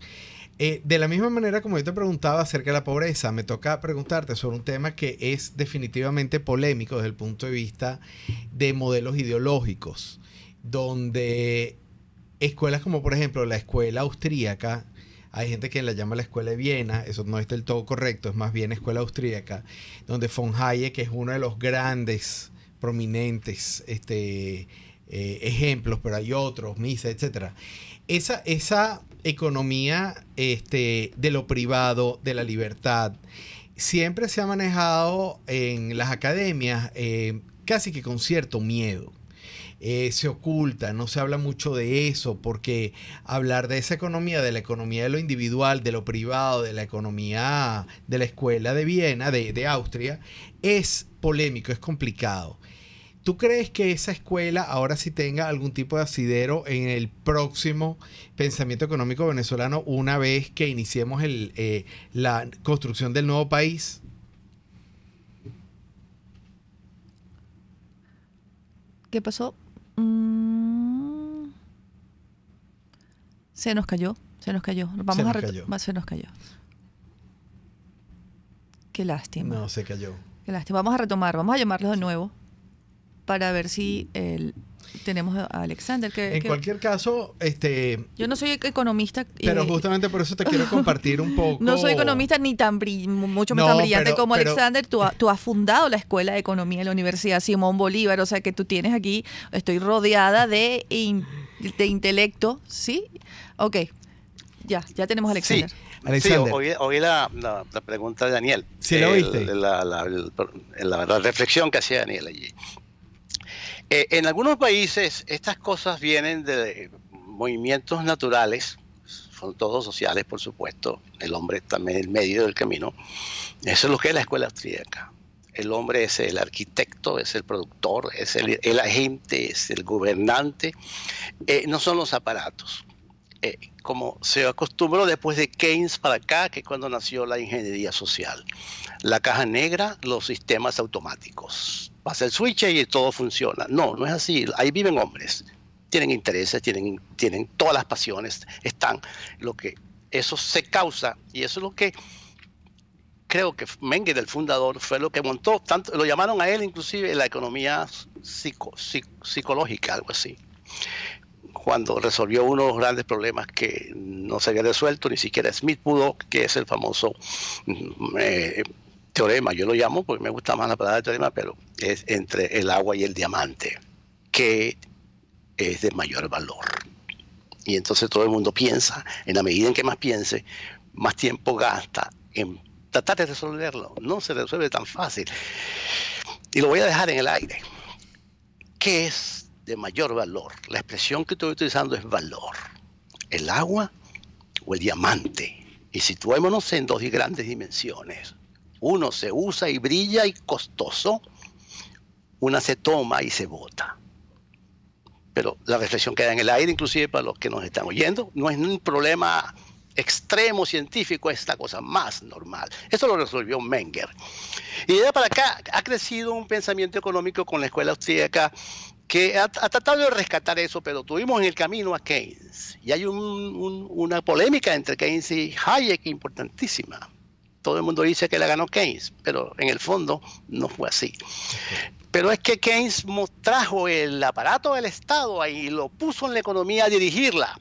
De la misma manera como yo te preguntaba acerca de la pobreza, me toca preguntarte sobre un tema que es definitivamente polémico desde el punto de vista de modelos ideológicos, donde escuelas como por ejemplo la escuela austríaca, hay gente que la llama la escuela de Viena, eso no es del todo correcto, es más bien escuela austríaca, donde von Hayek es uno de los grandes, prominentes ejemplos, pero hay otros, Mises, etcétera. Esa economía de lo privado, de la libertad, siempre se ha manejado en las academias casi que con cierto miedo. Se oculta, no se habla mucho de eso, porque hablar de esa economía, de la economía de lo individual, de lo privado, de la economía de la escuela de Viena, de Austria, es polémico, es complicado. ¿Tú crees que esa escuela ahora sí tenga algún tipo de asidero en el próximo pensamiento económico venezolano una vez que iniciemos la construcción del nuevo país? ¿Qué pasó? Se nos cayó. Se nos cayó. Se nos cayó. Qué lástima. No, se cayó. Qué lástima. Vamos a retomar. Vamos a llamarlos de nuevo para ver si tenemos a Alexander. En cualquier caso, yo no soy economista. Pero justamente por eso te quiero compartir un poco. No soy economista ni tan mucho más tan brillante como Alexander. Tú has fundado la Escuela de Economía de la Universidad Simón Bolívar, o sea que tú tienes aquí, estoy rodeada de intelecto, ¿sí? Ok, ya tenemos a Alexander. Sí. Alexander. Sí, oí la pregunta de Daniel. ¿Sí lo oíste? La reflexión que hacía Daniel allí. En algunos países estas cosas vienen de movimientos naturales, son todos sociales, por supuesto, el hombre también en el medio del camino. Eso es lo que es la escuela austríaca. El hombre es el arquitecto, es el productor, es el agente, es el gobernante, no son los aparatos. Como se acostumbró después de Keynes para acá, que cuando nació la ingeniería social. La caja negra, los sistemas automáticos. Pasa el switch y todo funciona. No, no es así. Ahí viven hombres. Tienen intereses, tienen todas las pasiones. Eso se causa, y eso es lo que creo que Menger, el fundador, fue lo que montó. Tanto, lo llamaron a él inclusive la economía psicológica, algo así. Cuando resolvió uno de los grandes problemas que no se había resuelto, ni siquiera Smith pudo, que es el famoso teorema, yo lo llamo porque me gusta más la palabra teorema, pero es entre el agua y el diamante, que es de mayor valor. Y entonces todo el mundo piensa, en la medida en que más piense, más tiempo gasta en tratar de resolverlo. No se resuelve tan fácil. Y lo voy a dejar en el aire. ¿Qué es de mayor valor? La expresión que estoy utilizando es valor. ¿El agua o el diamante? Y situémonos en dos grandes dimensiones. Uno se usa y brilla y costoso. Una se toma y se bota. Pero la reflexión queda en el aire, inclusive para los que nos están oyendo. No es un problema extremo científico, es la cosa más normal. Esto lo resolvió Menger. Y de allá para acá ha crecido un pensamiento económico con la escuela austríaca que ha tratado de rescatar eso, pero tuvimos en el camino a Keynes. Y hay una polémica entre Keynes y Hayek importantísima. Todo el mundo dice que la ganó Keynes, pero en el fondo no fue así. Pero es que Keynes trajo el aparato del Estado ahí y lo puso en la economía a dirigirla.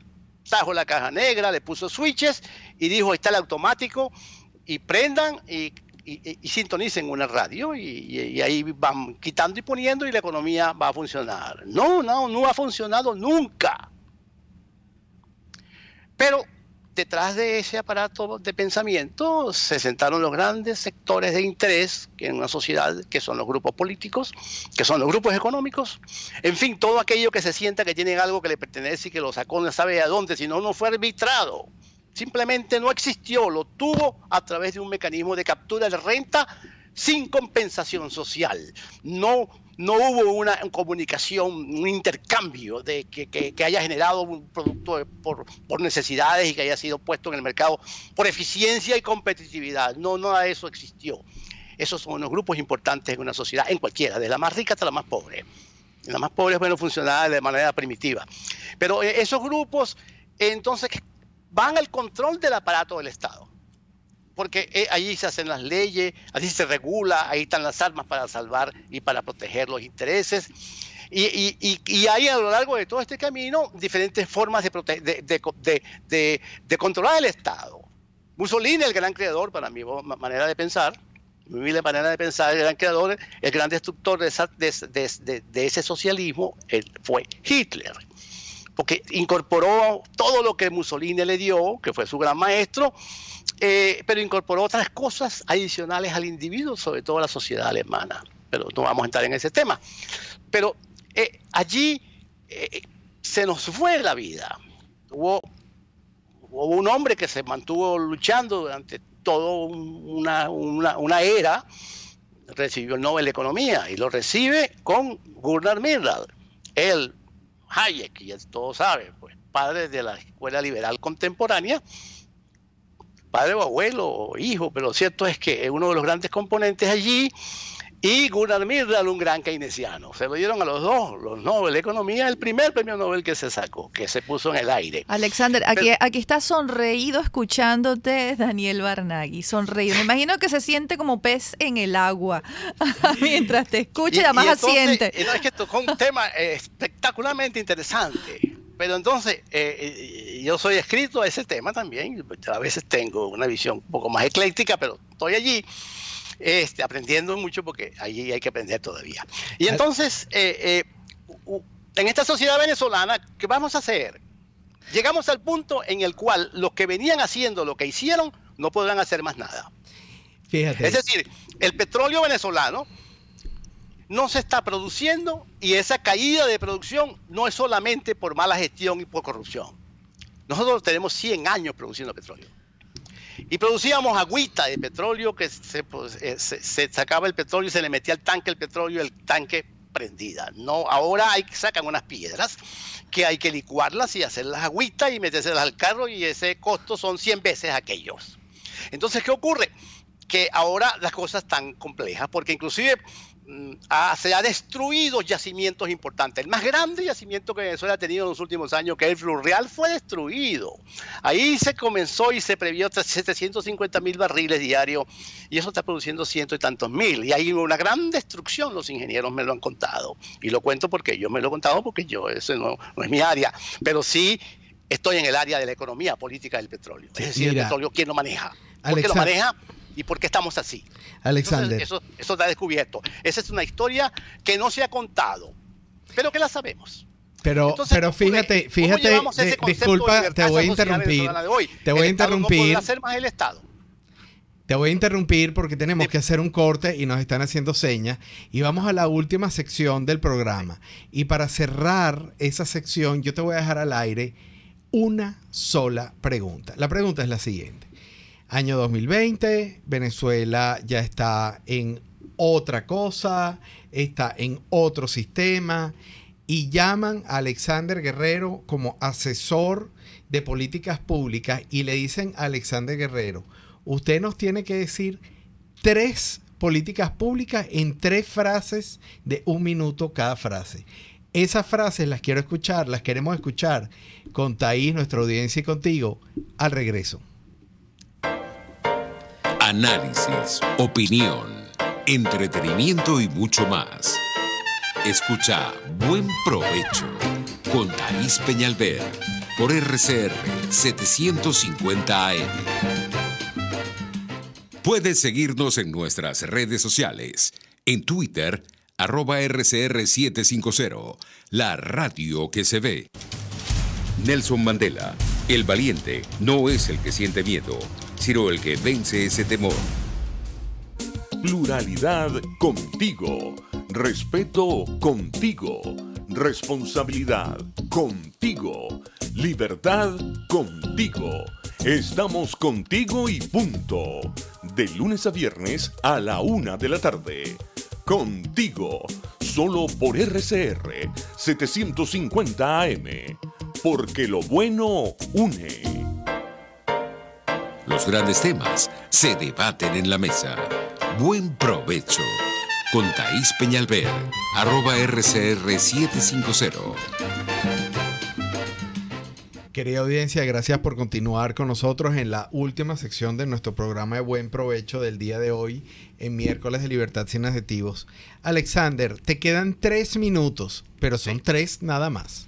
Trajo la caja negra, le puso switches y dijo, ahí está el automático, y prendan y sintonicen una radio y ahí van quitando y poniendo y la economía va a funcionar. No ha funcionado nunca. Pero detrás de ese aparato de pensamiento se sentaron los grandes sectores de interés en una sociedad, que son los grupos políticos, que son los grupos económicos, en fin, todo aquello que se sienta que tienen algo que le pertenece y que lo sacó no sabe a dónde, si no fue arbitrado. Simplemente no existió, lo tuvo a través de un mecanismo de captura de renta sin compensación social. No hubo una comunicación, un intercambio de que haya generado un producto por necesidades y que haya sido puesto en el mercado por eficiencia y competitividad. No, nada de eso existió. Esos son unos grupos importantes en una sociedad, en cualquiera, de la más rica hasta la más pobre. La más pobre, bueno, funcionaba de manera primitiva. Pero esos grupos, entonces, van al control del aparato del Estado. Porque allí se hacen las leyes, allí se regula, ahí están las armas para salvar y para proteger los intereses. Y hay a lo largo de todo este camino diferentes formas de controlar el Estado. Mussolini, el gran creador, para mi manera de pensar, mi humilde manera de pensar, el gran creador, el gran destructor de ese socialismo, fue Hitler. Porque incorporó todo lo que Mussolini le dio, que fue su gran maestro, pero incorporó otras cosas adicionales al individuo, sobre todo a la sociedad alemana. Pero no vamos a entrar en ese tema. Pero allí se nos fue la vida. Hubo un hombre que se mantuvo luchando durante toda una era, recibió el Nobel de Economía y lo recibe con Gunnar Myrdal. Él, Hayek, y todos saben, pues, padre de la escuela liberal contemporánea, padre o abuelo o hijo, pero lo cierto es que es uno de los grandes componentes allí, y Gunnar Myrdal, un gran keynesiano. Se lo dieron a los dos, los Nobel de Economía, el primer premio Nobel que se sacó, que se puso en el aire. Alexander, aquí está sonreído escuchándote Daniel Barnaghi, sonreído. Me imagino que se siente como pez en el agua mientras te escucha y además asiente. Es que tocó un tema espectacularmente interesante. Pero entonces, yo soy escrito a ese tema también. A veces tengo una visión un poco más ecléctica, pero estoy allí aprendiendo mucho porque allí hay que aprender todavía. Y entonces, en esta sociedad venezolana, ¿qué vamos a hacer? Llegamos al punto en el cual los que venían haciendo lo que hicieron no podrán hacer más nada. Fíjate. Es decir, el petróleo venezolano no se está produciendo y esa caída de producción no es solamente por mala gestión y por corrupción. Nosotros tenemos 100 años produciendo petróleo. Y producíamos agüita de petróleo que se sacaba el petróleo y se le metía al tanque el petróleo y el tanque prendida. No, ahora sacan unas piedras que hay que licuarlas y hacerlas agüita y metérselas al carro, y ese costo son 100 veces aquellos. Entonces, ¿qué ocurre? Que ahora las cosas están complejas, porque inclusive se ha destruido yacimientos importantes. El más grande yacimiento que Venezuela ha tenido en los últimos años, que es el Fluvial, fue destruido. Ahí se comenzó y se previó 750.000 barriles diarios, y eso está produciendo ciento y tantos mil. Y hay una gran destrucción, los ingenieros me lo han contado. Y lo cuento porque yo me lo he contado, porque eso no es mi área. Pero sí estoy en el área de la economía política del petróleo. Es decir, el petróleo, ¿quién lo maneja? ¿Por qué lo maneja? ¿Y por qué estamos así? Alexander. Entonces, eso está descubierto. Esa es una historia que no se ha contado, pero que la sabemos. Pero fíjate, disculpa, te voy a interrumpir. Te voy a interrumpir. No podrá hacer más el Estado. Te voy a interrumpir porque tenemos que hacer un corte y nos están haciendo señas. Y vamos a la última sección del programa. Y para cerrar esa sección, yo te voy a dejar al aire una sola pregunta. La pregunta es la siguiente. Año 2020, Venezuela ya está en otra cosa, está en otro sistema, y llaman a Alexander Guerrero como asesor de políticas públicas y le dicen a Alexander Guerrero: usted nos tiene que decir 3 políticas públicas en 3 frases de 1 minuto cada frase. Esas frases las quiero escuchar, las queremos escuchar con Thaís, nuestra audiencia, y contigo al regreso. Análisis, opinión, entretenimiento y mucho más. Escucha Buen Provecho con Thaís Peñalver por RCR 750 AM. Puedes seguirnos en nuestras redes sociales. En Twitter, @RCR750, la radio que se ve. Nelson Mandela, el valiente no es el que siente miedo, sino el que vence ese temor. Pluralidad contigo. Respeto contigo. Responsabilidad contigo. Libertad contigo. Estamos contigo y punto. De lunes a viernes a la 1 de la tarde. Contigo. Solo por RCR 750 AM. Porque lo bueno une. Los grandes temas se debaten en la mesa. Buen provecho con Thaís Peñalver, @RCR750. Querida audiencia, gracias por continuar con nosotros en la última sección de nuestro programa de Buen Provecho del día de hoy, en miércoles de Libertad Sin Adjetivos. Alexander, te quedan 3 minutos, pero son 3 nada más.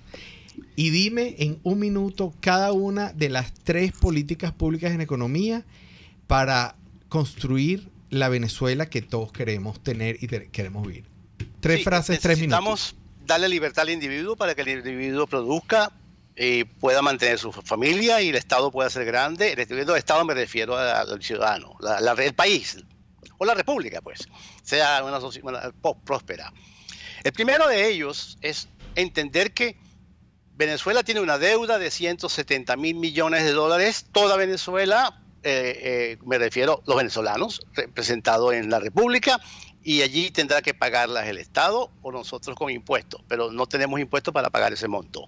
Y dime en 1 minuto cada una de las 3 políticas públicas en economía para construir la Venezuela que todos queremos tener y queremos vivir. 3 frases, 3 minutos. Necesitamos darle libertad al individuo para que el individuo produzca y pueda mantener su familia, y el Estado pueda ser grande. El Estado me refiero al ciudadano, el país o la república, pues, sea una sociedad próspera. El primero de ellos es entender que Venezuela tiene una deuda de 170.000 millones de dólares. Toda Venezuela, me refiero a los venezolanos representados en la República, y allí tendrá que pagarlas el Estado o nosotros con impuestos, pero no tenemos impuestos para pagar ese monto.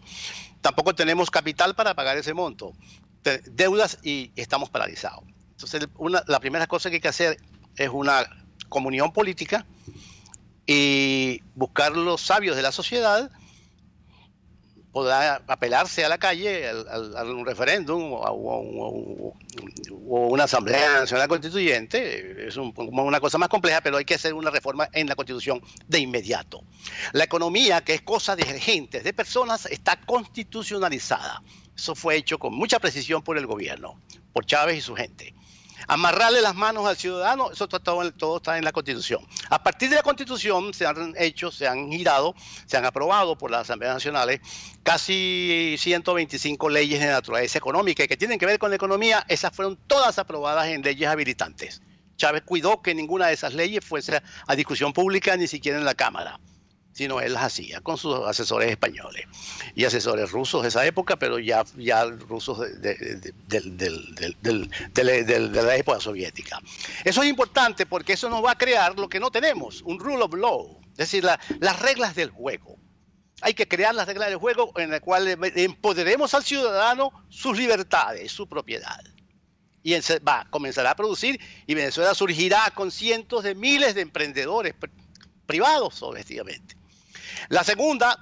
Tampoco tenemos capital para pagar ese monto. Deudas, y estamos paralizados. Entonces, la primera cosa que hay que hacer es una comunión política y buscar los sabios de la sociedad. Podrá apelarse a la calle, a un referéndum o una asamblea nacional constituyente. Es una cosa más compleja, pero hay que hacer una reforma en la Constitución de inmediato. La economía, que es cosa de gentes, de personas, está constitucionalizada. Eso fue hecho con mucha precisión por el gobierno, por Chávez y su gente. Amarrarle las manos al ciudadano, eso todo está en la Constitución. A partir de la Constitución se han aprobado por las Asambleas Nacionales casi 125 leyes de naturaleza económica y que tienen que ver con la economía. Esas fueron todas aprobadas en leyes habilitantes. Chávez cuidó que ninguna de esas leyes fuese a discusión pública, ni siquiera en la Cámara. sino él las hacía con sus asesores españoles y asesores rusos de esa época, pero ya rusos de la época soviética. Eso es importante porque eso nos va a crear lo que no tenemos, un rule of law, es decir, las reglas del juego. Hay que crear las reglas del juego en las cuales empoderemos al ciudadano sus libertades, su propiedad. Y comenzará a producir, y Venezuela surgirá con cientos de miles de emprendedores privados, objetivamente. La segunda,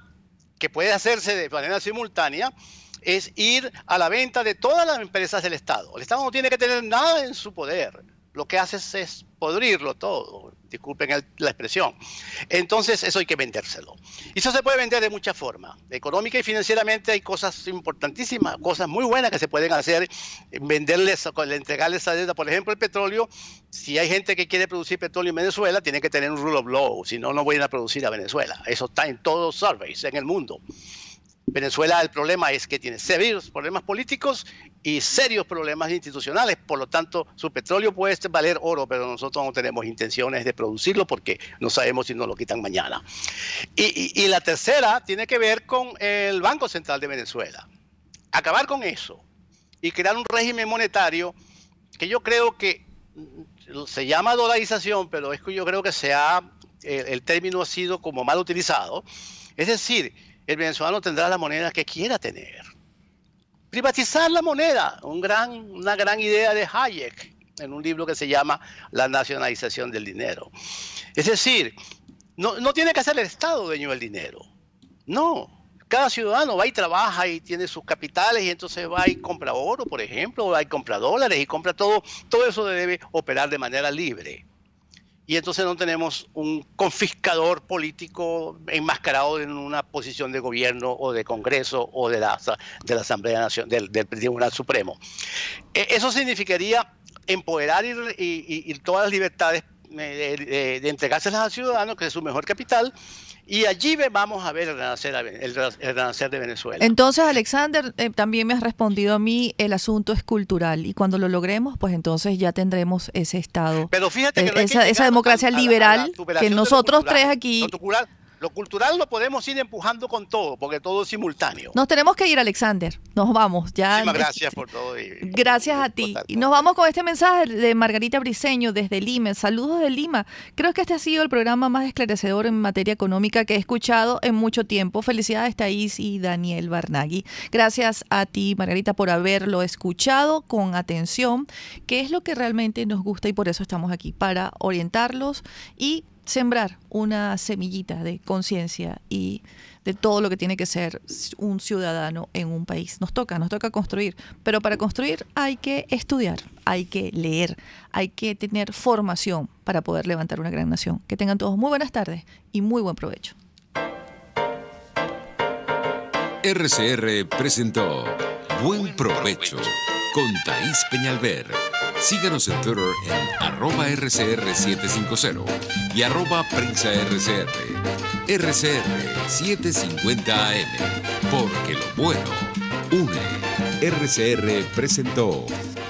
que puede hacerse de manera simultánea, es ir a la venta de todas las empresas del Estado. El Estado no tiene que tener nada en su poder. Lo que hace es podrirlo todo. Disculpen la expresión. Entonces, eso hay que vendérselo. Y eso se puede vender de muchas formas. Económica y financieramente hay cosas importantísimas, cosas muy buenas que se pueden hacer. Venderles, entregarles esa deuda. Por ejemplo, el petróleo. Si hay gente que quiere producir petróleo en Venezuela, tiene que tener un rule of law. Si no, no van a producir a Venezuela. Eso está en todos los surveys en el mundo. Venezuela, el problema es que tiene serios problemas políticos y serios problemas institucionales. Por lo tanto, su petróleo puede valer oro, pero nosotros no tenemos intenciones de producirlo porque no sabemos si nos lo quitan mañana. Y la tercera tiene que ver con el Banco Central de Venezuela. Acabar con eso y crear un régimen monetario que yo creo que se llama dolarización, pero es que yo creo que el término ha sido como mal utilizado. Es decir, el venezolano tendrá la moneda que quiera tener. Privatizar la moneda, una gran idea de Hayek en un libro que se llama La nacionalización del dinero. Es decir, no tiene que ser el Estado dueño del dinero. No, cada ciudadano va y trabaja y tiene sus capitales y entonces va y compra oro, por ejemplo, va y compra dólares y compra todo. Todo eso debe operar de manera libre. Y entonces no tenemos un confiscador político enmascarado en una posición de gobierno o de Congreso o de la Asamblea Nacional, del Tribunal Supremo. Eso significaría empoderar y todas las libertades de entregárselas al ciudadano, que es su mejor capital, y allí vamos a ver el renacer de Venezuela. Entonces, Alexander, también me has respondido a mí, el asunto es cultural, y cuando lo logremos, pues entonces ya tendremos ese Estado, pero fíjate que esa democracia liberal que nosotros tres aquí... Lo cultural lo podemos ir empujando con todo, porque todo es simultáneo. Nos tenemos que ir, Alexander. Nos vamos. Muchísimas gracias por todo. Gracias a ti. Y nos vamos con este mensaje de Margarita Briceño desde Lima. Saludos de Lima. Creo que este ha sido el programa más esclarecedor en materia económica que he escuchado en mucho tiempo. Felicidades, Thais y Daniel Barnaghi. Gracias a ti, Margarita, por haberlo escuchado con atención, que es lo que realmente nos gusta y por eso estamos aquí, para orientarlos y sembrar una semillita de conciencia y de todo lo que tiene que ser un ciudadano en un país. Nos toca construir, pero para construir hay que estudiar, hay que leer, hay que tener formación para poder levantar una gran nación. Que tengan todos muy buenas tardes y muy buen provecho. RCR presentó Buen Provecho con Thais Peñalver. Síganos en Twitter en @RCR750 y @PrensaRCR. RCR 750 AM, porque lo bueno une. RCR presentó